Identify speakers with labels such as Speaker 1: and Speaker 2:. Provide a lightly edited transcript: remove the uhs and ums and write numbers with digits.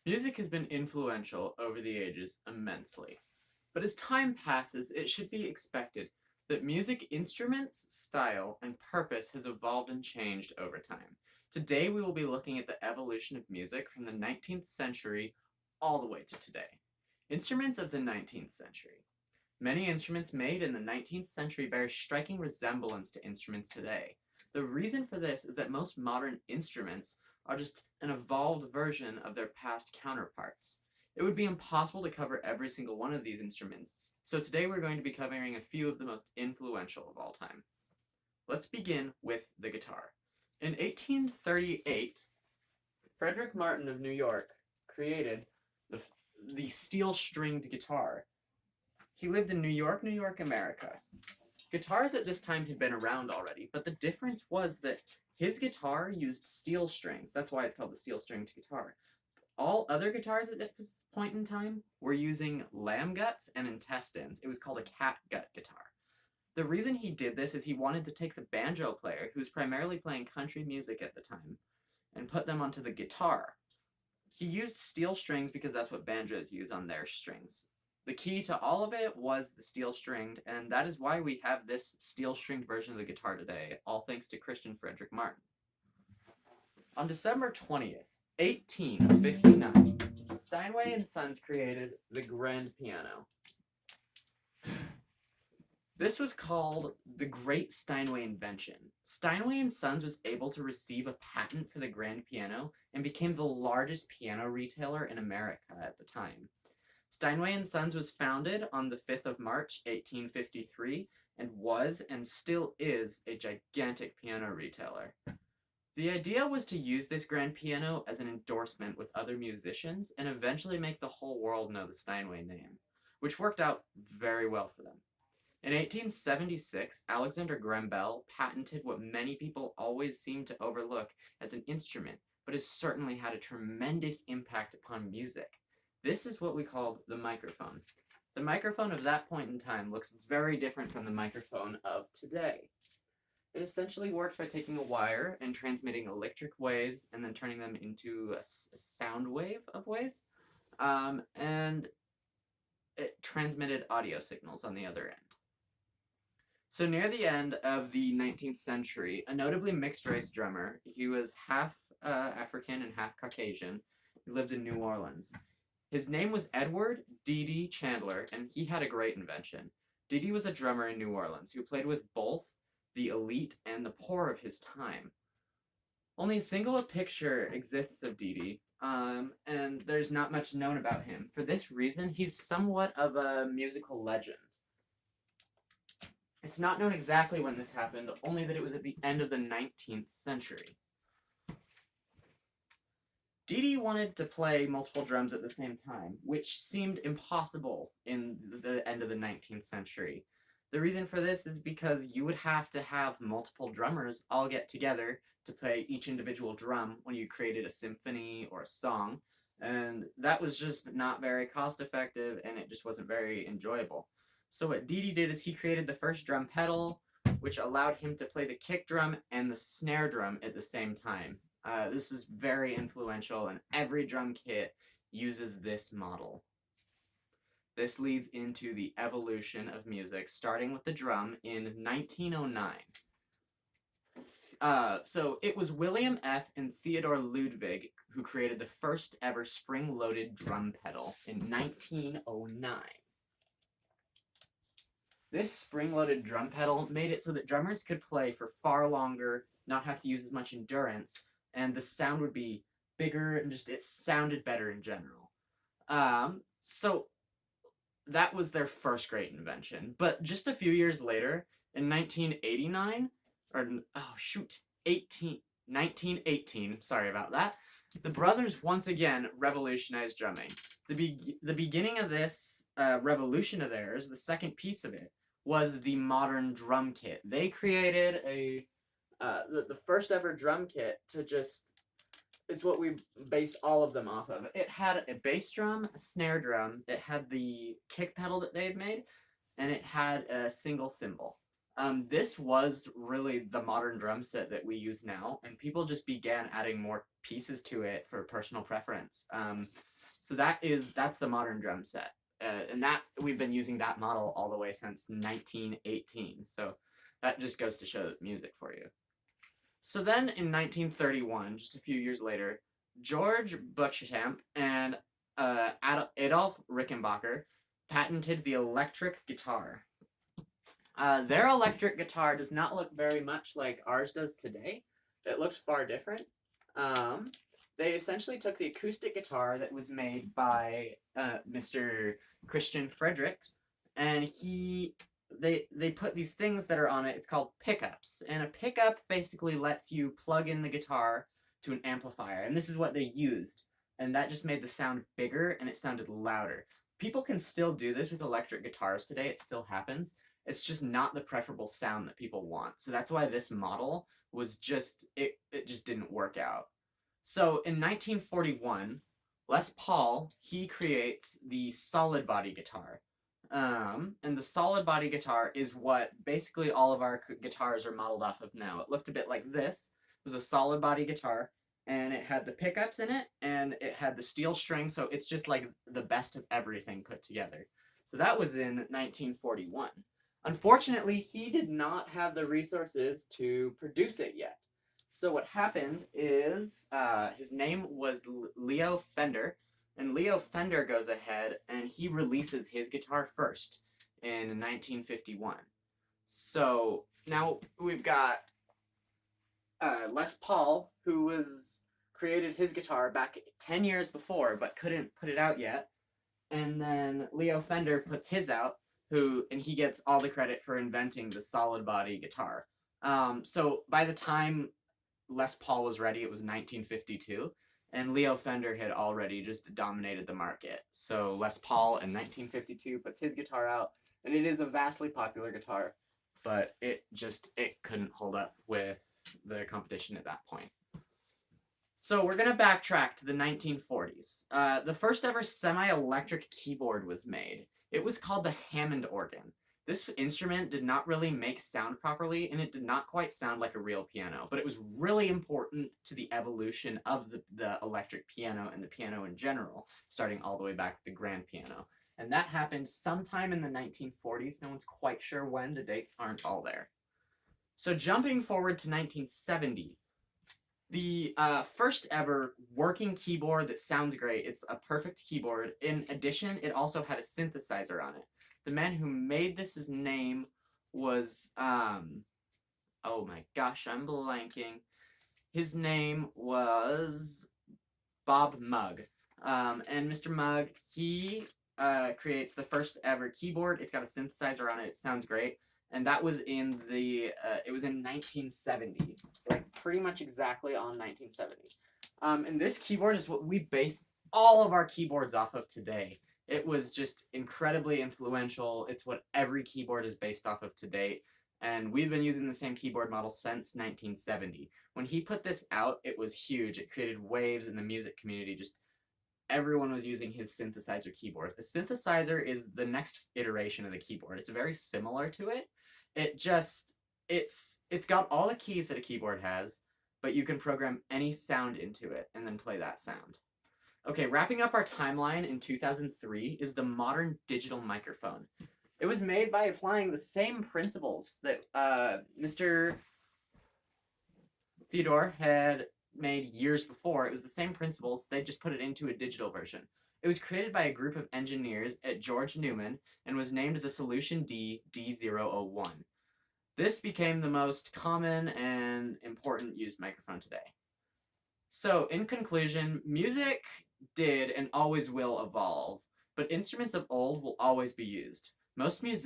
Speaker 1: Music has been influential over the ages immensely, but as time passes, it should be expected that music instruments, style, and purpose has evolved and changed over time. Today, we will be looking at the evolution of music from the 19th century all the way to today. Instruments of the 19th century. Many instruments made in the 19th century bear striking resemblance to instruments today. The reason for this is that most modern instruments are just an evolved version of their past counterparts. It would be impossible to cover every single one of these instruments, so today we're going to be covering a few of the most influential of all time. Let's begin with the guitar. In 1838, Frederick Martin of New York created the steel-stringed guitar. He lived in New York, America. Guitars at this time had been around already, but the difference was that his guitar used steel strings. That's why it's called the steel-stringed guitar. All other guitars at this point in time were using lamb guts and intestines. It was called a catgut guitar. The reason he did this is he wanted to take the banjo player, who was primarily playing country music at the time, and put them onto the guitar. He used steel strings because that's what banjos use on their strings. The key to all of it was the steel stringed, and that is why we have this steel stringed version of the guitar today, all thanks to Christian Frederick Martin. On December 20th, 1859, Steinway and Sons created the grand piano. This was called the Great Steinway Invention. Steinway and Sons was able to receive a patent for the grand piano and became the largest piano retailer in America at the time. Steinway and Sons was founded on the 5th of March, 1853, and was and still is a gigantic piano retailer. The idea was to use this grand piano as an endorsement with other musicians and eventually make the whole world know the Steinway name, which worked out very well for them. In 1876, Alexander Graham Bell patented what many people always seem to overlook as an instrument, but has certainly had a tremendous impact upon music. This is what we call the microphone. The microphone of that point in time looks very different from the microphone of today. It essentially works by taking a wire and transmitting electric waves and then turning them into a sound wave of waves, and it transmitted audio signals on the other end. So near the end of the 19th century, a notably mixed-race drummer, he was half African and half Caucasian, he lived in New Orleans. His name was Edward D.D. Chandler, and he had a great invention. D.D. was a drummer in New Orleans who played with both the elite and the poor of his time. Only a single picture exists of D.D., and there's not much known about him. For this reason, he's somewhat of a musical legend. It's not known exactly when this happened, only that it was at the end of the 19th century. Dee wanted to play multiple drums at the same time, which seemed impossible in the end of the 19th century. The reason for this is because you would have to have multiple drummers all get together to play each individual drum when you created a symphony or a song, and that was just not very cost effective, and it just wasn't very enjoyable. So what Dee did is he created the first drum pedal, which allowed him to play the kick drum and the snare drum at the same time. This is very influential, and every drum kit uses this model. This leads into the evolution of music, starting with the drum in 1909. So it was William F. and Theodore Ludwig who created the first ever spring-loaded drum pedal in 1909. This spring-loaded drum pedal made it so that drummers could play for far longer, not have to use as much endurance, and the sound would be bigger and just it sounded better in general. So that was their first great invention. But just a few years later, in 1989, 1918, sorry about that, the brothers once again revolutionized drumming. The beginning of this revolution of theirs, the second piece of it, was the modern drum kit. They created the first ever drum kit to just, it's what we base all of them off of. It had a bass drum, a snare drum, it had the kick pedal that they had made, and it had a single cymbal. This was really the modern drum set that we use now, and people just began adding more pieces to it for personal preference. So that's the modern drum set. And that we've been using that model all the way since 1918. So that just goes to show music for you. So then in 1931, just a few years later, George Beauchamp and Adolf Rickenbacker patented the electric guitar. Their electric guitar does not look very much like ours does today. It looked far different. They essentially took the acoustic guitar that was made by Mr. Christian Frederick, and they put these things that are on it. It's called pickups, and a pickup basically lets you plug in the guitar to an amplifier, and this is what they used, and that just made the sound bigger and it sounded louder. People can still do this with electric guitars today. It still happens. It's just not the preferable sound that people want. So that's why this model was just it just didn't work out. So in 1941, Les Paul, he creates the solid body guitar. And the solid body guitar is what basically all of our guitars are modeled off of now. It looked a bit like this. It was a solid body guitar, and it had the pickups in it, and it had the steel string, so it's just like the best of everything put together. So that was in 1941. Unfortunately, he did not have the resources to produce it yet. So what happened is his name was Leo Fender, and Leo Fender goes ahead and he releases his guitar first in 1951. So now we've got Les Paul, who created his guitar back 10 years before but couldn't put it out yet, and then Leo Fender puts his out, and he gets all the credit for inventing the solid body guitar. So by the time Les Paul was ready, it was 1952, and Leo Fender had already just dominated the market. So Les Paul in 1952 puts his guitar out, and it is a vastly popular guitar, but it couldn't hold up with the competition at that point. So we're going to backtrack to the 1940s. The first ever semi-electric keyboard was made. It was called the Hammond organ. This instrument did not really make sound properly, and it did not quite sound like a real piano, but it was really important to the evolution of the electric piano and the piano in general, starting all the way back to the grand piano. And that happened sometime in the 1940s. No one's quite sure when. The dates aren't all there. So jumping forward to 1970, the first ever working keyboard that sounds great. It's a perfect keyboard. In addition, it also had a synthesizer on it. The man who made this, his name was, oh my gosh, I'm blanking. His name was Bob Mugg. And Mr. Mugg, he creates the first ever keyboard. It's got a synthesizer on it. It sounds great. And that was in it was in 1970, like pretty much exactly on 1970. And this keyboard is what we base all of our keyboards off of today. It was just incredibly influential. It's what every keyboard is based off of to date. And we've been using the same keyboard model since 1970. When he put this out, it was huge. It created waves in the music community. Just everyone was using his synthesizer keyboard. The synthesizer is the next iteration of the keyboard. It's very similar to it. It's got all the keys that a keyboard has, but you can program any sound into it and then play that sound. Okay, wrapping up our timeline in 2003 is the modern digital microphone. It was made by applying the same principles that Mr. Theodore had made years before. It was the same principles, they just put it into a digital version. It was created by a group of engineers at George Newman and was named the Solution D D001. This became the most common and important used microphone today. So, in conclusion, music did and always will evolve, but instruments of old will always be used. Most musicians